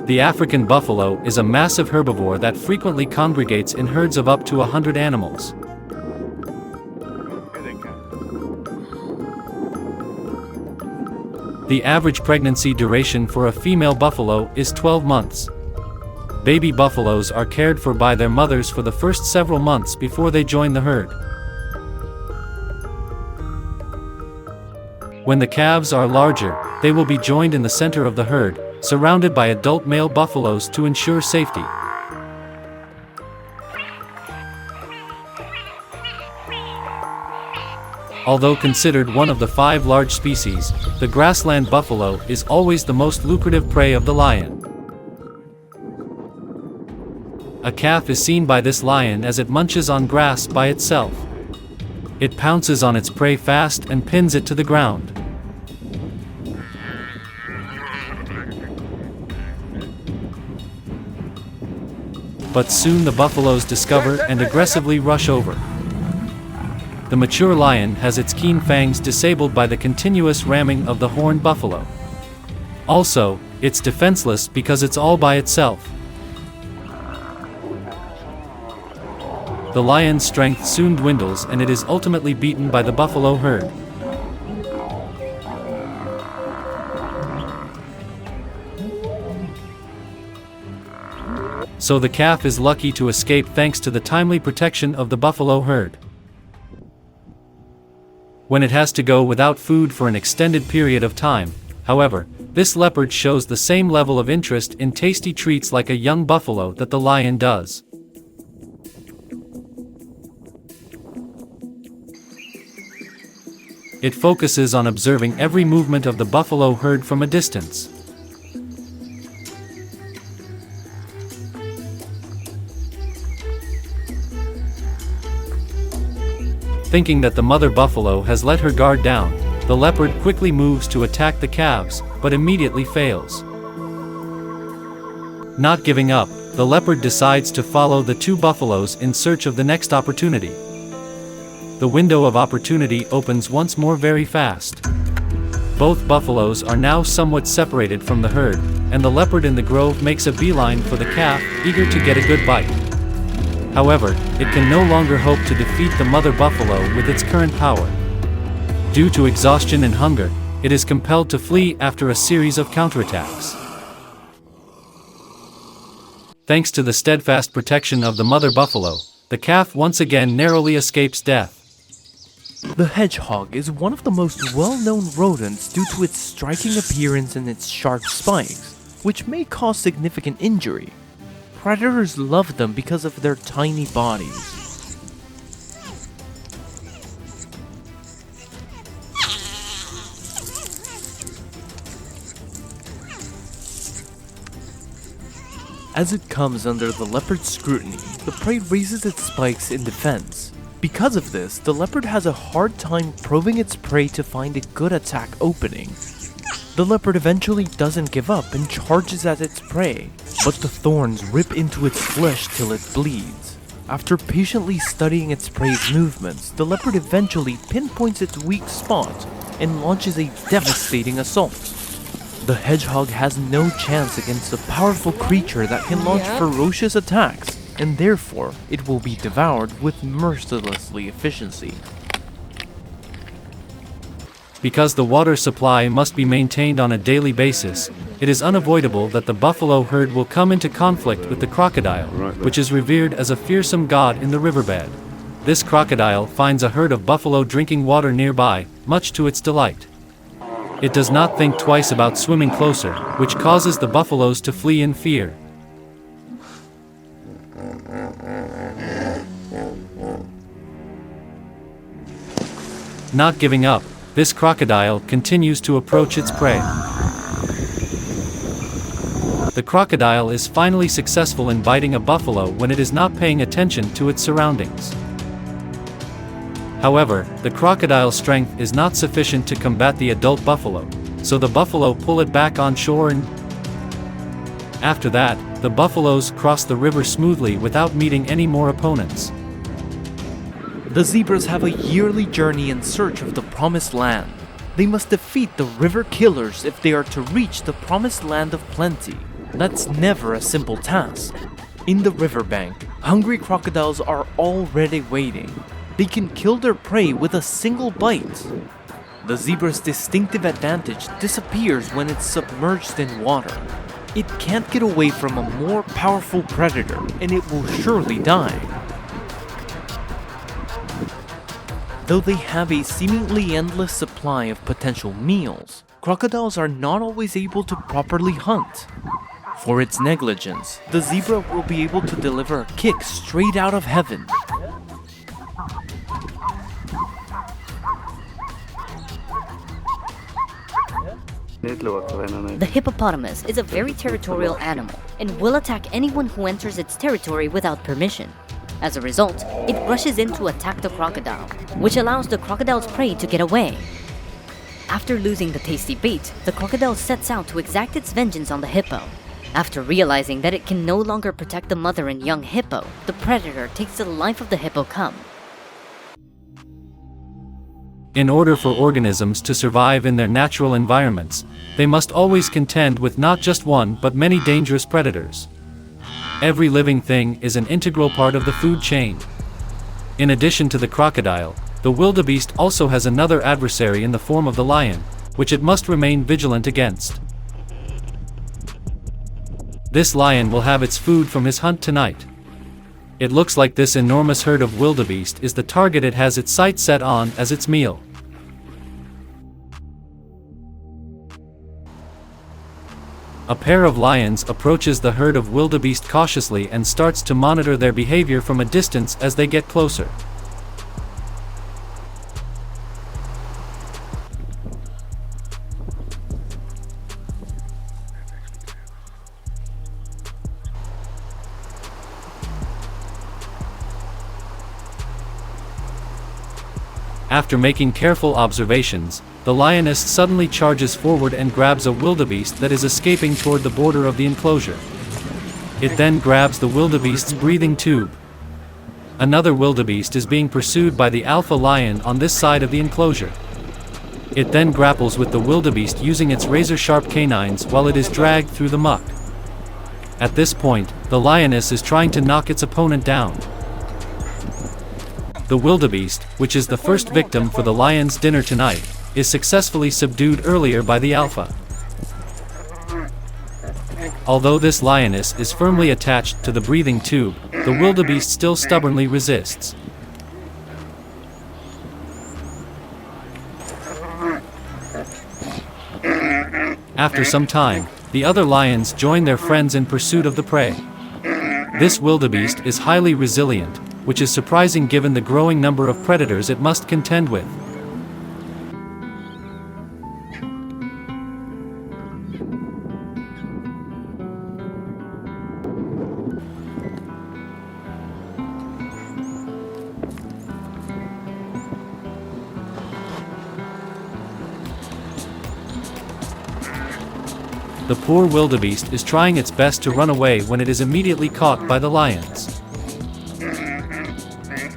The African buffalo is a massive herbivore that frequently congregates in herds of up to 100 animals. The average pregnancy duration for a female buffalo is 12 months. Baby buffaloes are cared for by their mothers for the first several months before they join the herd. When the calves are larger, they will be joined in the center of the herd, surrounded by adult male buffaloes to ensure safety. Although considered one of the 5 large species, the grassland buffalo is always the most lucrative prey of the lion. A calf is seen by this lion as it munches on grass by itself. It pounces on its prey fast and pins it to the ground. But soon the buffaloes discover and aggressively rush over. The mature lion has its keen fangs disabled by the continuous ramming of the horned buffalo. Also, it's defenseless because it's all by itself. The lion's strength soon dwindles and it is ultimately beaten by the buffalo herd. So the calf is lucky to escape thanks to the timely protection of the buffalo herd. When it has to go without food for an extended period of time, however, this leopard shows the same level of interest in tasty treats like a young buffalo that the lion does. It focuses on observing every movement of the buffalo herd from a distance. Thinking that the mother buffalo has let her guard down, the leopard quickly moves to attack the calves, but immediately fails. Not giving up, the leopard decides to follow the 2 buffaloes in search of the next opportunity. The window of opportunity opens once more very fast. Both buffaloes are now somewhat separated from the herd, and the leopard in the grove makes a beeline for the calf, eager to get a good bite. However, it can no longer hope to defeat the mother buffalo with its current power. Due to exhaustion and hunger, it is compelled to flee after a series of counterattacks. Thanks to the steadfast protection of the mother buffalo, the calf once again narrowly escapes death. The hedgehog is one of the most well-known rodents due to its striking appearance and its sharp spikes, which may cause significant injury. Predators love them because of their tiny bodies. As it comes under the leopard's scrutiny, the prey raises its spikes in defense. Because of this, the leopard has a hard time probing its prey to find a good attack opening. The leopard eventually doesn't give up and charges at its prey, but the thorns rip into its flesh till it bleeds. After patiently studying its prey's movements, the leopard eventually pinpoints its weak spot and launches a devastating assault. The hedgehog has no chance against a powerful creature that can launch ferocious attacks, and therefore it will be devoured with merciless efficiency. Because the water supply must be maintained on a daily basis, it is unavoidable that the buffalo herd will come into conflict with the crocodile, which is revered as a fearsome god in the riverbed. This crocodile finds a herd of buffalo drinking water nearby, much to its delight. It does not think twice about swimming closer, which causes the buffaloes to flee in fear. Not giving up, this crocodile continues to approach its prey. The crocodile is finally successful in biting a buffalo when it is not paying attention to its surroundings. However, the crocodile's strength is not sufficient to combat the adult buffalo, so the buffalo pull it back on shore and after that, the buffaloes cross the river smoothly without meeting any more opponents. The zebras have a yearly journey in search of the promised land. They must defeat the river killers if they are to reach the promised land of plenty. That's never a simple task. In the riverbank, hungry crocodiles are already waiting. They can kill their prey with a single bite. The zebra's distinctive advantage disappears when it's submerged in water. It can't get away from a more powerful predator, and it will surely die. Though they have a seemingly endless supply of potential meals, crocodiles are not always able to properly hunt. For its negligence, the zebra will be able to deliver a kick straight out of heaven. The hippopotamus is a very territorial animal and will attack anyone who enters its territory without permission. As a result, it rushes in to attack the crocodile, which allows the crocodile's prey to get away. After losing the tasty bait, the crocodile sets out to exact its vengeance on the hippo. After realizing that it can no longer protect the mother and young hippo, the predator takes the life of the hippo cub. In order for organisms to survive in their natural environments, they must always contend with not just one but many dangerous predators. Every living thing is an integral part of the food chain. In addition to the crocodile, the wildebeest also has another adversary in the form of the lion, which it must remain vigilant against. This lion will have its food from his hunt tonight. It looks like this enormous herd of wildebeest is the target it has its sights set on as its meal. A pair of lions approaches the herd of wildebeest cautiously and starts to monitor their behavior from a distance as they get closer. After making careful observations, the lioness suddenly charges forward and grabs a wildebeest that is escaping toward the border of the enclosure. It then grabs the wildebeest's breathing tube. Another wildebeest is being pursued by the alpha lion on this side of the enclosure. It then grapples with the wildebeest using its razor-sharp canines while it is dragged through the muck. At this point, the lioness is trying to knock its opponent down. The wildebeest, which is the first victim for the lion's dinner tonight, is successfully subdued earlier by the alpha. Although this lioness is firmly attached to the breathing tube, the wildebeest still stubbornly resists. After some time, the other lions join their friends in pursuit of the prey. This wildebeest is highly resilient, which is surprising given the growing number of predators it must contend with. The poor wildebeest is trying its best to run away when it is immediately caught by the lions.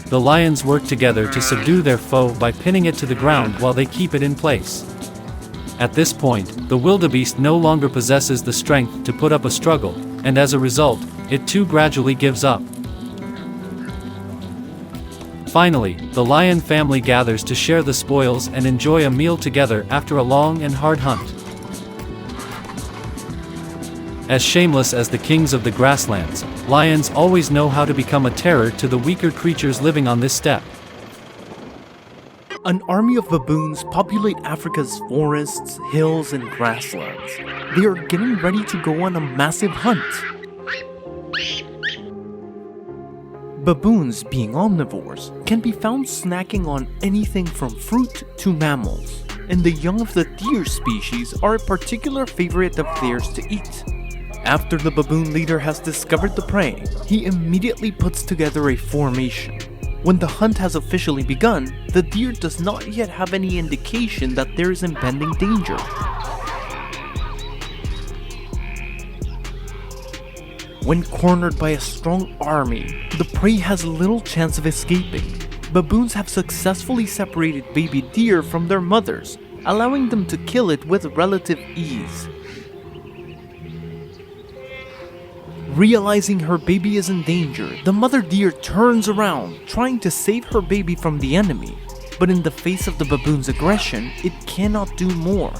The lions work together to subdue their foe by pinning it to the ground while they keep it in place. At this point, the wildebeest no longer possesses the strength to put up a struggle, and as a result, it too gradually gives up. Finally, the lion family gathers to share the spoils and enjoy a meal together after a long and hard hunt. As shameless as the kings of the grasslands, lions always know how to become a terror to the weaker creatures living on this steppe. An army of baboons populate Africa's forests, hills, and grasslands. They are getting ready to go on a massive hunt. Baboons, being omnivores, can be found snacking on anything from fruit to mammals, and the young of the deer species are a particular favorite of theirs to eat. After the baboon leader has discovered the prey, he immediately puts together a formation. When the hunt has officially begun, the deer does not yet have any indication that there is impending danger. When cornered by a strong army, the prey has little chance of escaping. Baboons have successfully separated baby deer from their mothers, allowing them to kill it with relative ease. Realizing her baby is in danger, the mother deer turns around, trying to save her baby from the enemy. But in the face of the baboon's aggression, it cannot do more.